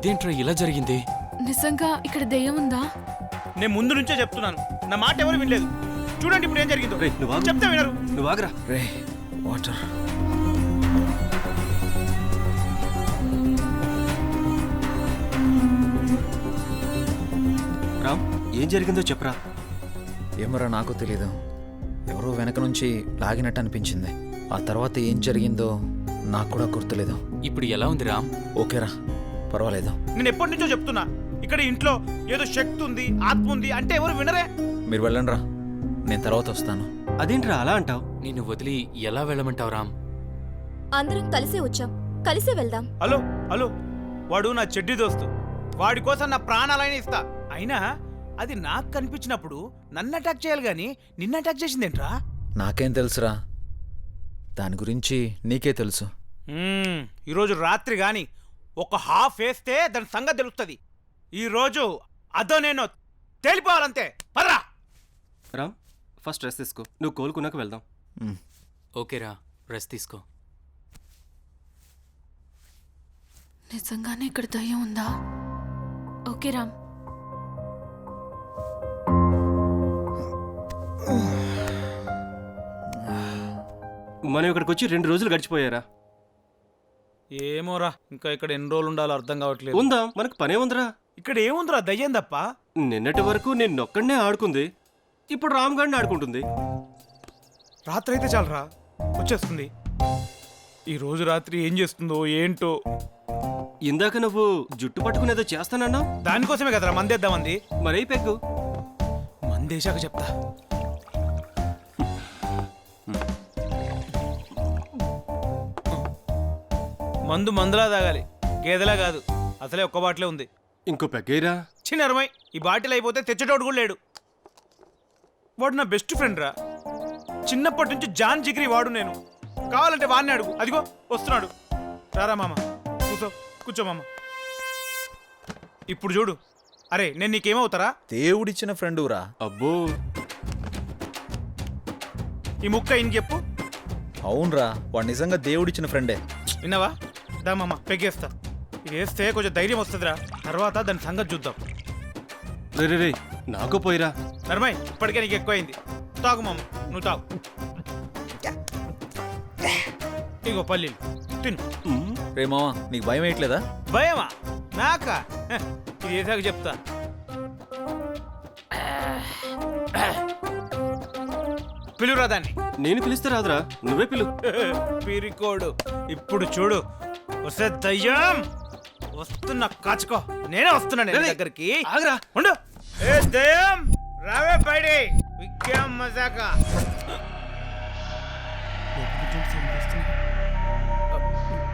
ఇదేంట్రా ఇలా జరిగింది? నిజంగా ఇక్కడ దెయ్యం ఉందా? నేను ముందు నుంచే చెప్తున్నాను, నా మాట ఎవరు వినలేదు. చూడండి ఇప్పుడు ఏం జరిగిందో. చెప్తే వినరు. నువ్వు ఆగరా. రే వాటర్. రామ్, ఏం జరిగిందో చెప్పరా. ఏమరా నాకు తెలీదు. ఎవరో వెనక నుంచి లాగినట్టు అనిపించింది. ఆ తర్వాత ఏం జరిగిందో నాకు కూడా గుర్తులేదు. ఇప్పుడు ఎలా ఉంది రామ్? ఓకేరా, పర్వాలేదు. నేను ఎప్పటి నుంచో చెప్తున్నా, ఇక్కడ ఇంట్లో ఏదో శక్తి ఉంది, ఆత్మ ఉంది అంటే ఎవరు వినరే. మీరు వెళ్ళండి రా, నేను తర్వాత వస్తాను. అదేంట్రా అలా అంటావు? నిన్ను వదిలి ఎలా వెళ్ళమంటావు రామ్? అందరం కలిసే వచ్చాం, కలిసే వెళ్దాం. హలో హలో, వాడు నా చెడ్డి దోస్తు. వాడి కోసం నా ప్రాణాలైనా ఇస్తా. అయినా అది నాకు కనిపించినప్పుడు నన్ను అటాక్ చేయాలి గాని నిన్ను అటాక్ చేసిందేంట్రా? నాకేం తెలుసురా, దాని గురించి నీకే తెలుసు. ఈరోజు రాత్రి గాని ఒక హాఫ్ వేస్తే దాని సంగతి తెలుస్తుంది. ఈరోజు అదో నేను తేలిపోవాలంతే. పదరా. రామ్, ఫస్ట్ రెస్ట్ తీసుకో, నువ్వు కోలుకున్నాక వెళ్దాం. ఓకేరా, రెస్ట్ తీసుకో. నిజంగానే ఇక్కడ దయ్యం ఉందా? ఓకే రామ్. మనం ఇక్కడికి వచ్చి 2 రోజులు గడిచిపోయారా? ఏమోరా, ఇంకా ఇక్కడ ఎన్ని రోజులు ఉండాలో అర్థం కావట్లేదు. ఉందా, మనకు పనే ఉందిరా. ఇక్కడ ఏముందిరా, దయ్యం తప్ప. నిన్నటి వరకు నిన్నొక్కడనే ఆడుకుంది, ఇప్పుడు రామ్ గాడిని ఆడుకుంటుంది. రాత్రి అయితే చాలరా, వచ్చేస్తుంది. ఈ రోజు రాత్రి ఏం చేస్తుందో ఏంటో. ఇందాక నువ్వు జుట్టు పట్టుకునేదో చేస్తానన్నా, దానికోసమే కదరా మందేద్దామంది. మరీ పెగ్గు. మందేశాక చెప్తా. మందు మందులా తాగాలి, గేదెలా కాదు. అసలే ఒక్క బాటిలే ఉంది. ఇంకో పెగ్గైరా. చిన్నరమై, ఈ బాటిల్ అయిపోతే తెచ్చేటోడు కూడా లేడు. వాడు నా బెస్ట్ ఫ్రెండ్ రా, చిన్నప్పటి నుంచి జాన్ జిగ్రీ వాడు. నేను కావాలంటే వాడిని అడుగు, అదిగో వస్తున్నాడు. రారా మామ, కూర్చో కూర్చో మామ. ఇప్పుడు చూడు. అరే నేను నీకేమవుతారా? దేవుడిచ్చిన ఫ్రెండు రా. అబ్బో, ఈ ముక్క ఈయన చెప్పు. అవునరా, వాడు నిజంగా దేవుడిచ్చిన ఫ్రెండే. విన్నావా? దా మామ, పెగ్గేస్తా. ఇది వేస్తే కొంచెం ధైర్యం వస్తుందిరా, తర్వాత దాని సంగతి చూద్దాం. రే రే, నాకు పోయిరా. నర్మయ్, ఇప్పటికే నీకు ఎక్కువైంది. తాగు మామ, నువ్వు తాగు. ఇగో పల్లీలు తిను. రే మామ, నీకు భయం వేయట్లేదా? భయమా నాకా? ఇది వేసాక చెప్తా. పిలువురా దాన్ని. నేను పిలిస్తే రాదురా, నువ్వే పిలు. పిరికోడు. ఇప్పుడు చూడు. వస్తే దయ్యం వస్తున్నా, కాచుకో. నేనే వస్తున్నా నీ దగ్గరికి. ఆగరా. ఉండు. ఏ దయ్యం రావే బయడి, విక్రమ్ మజాకా.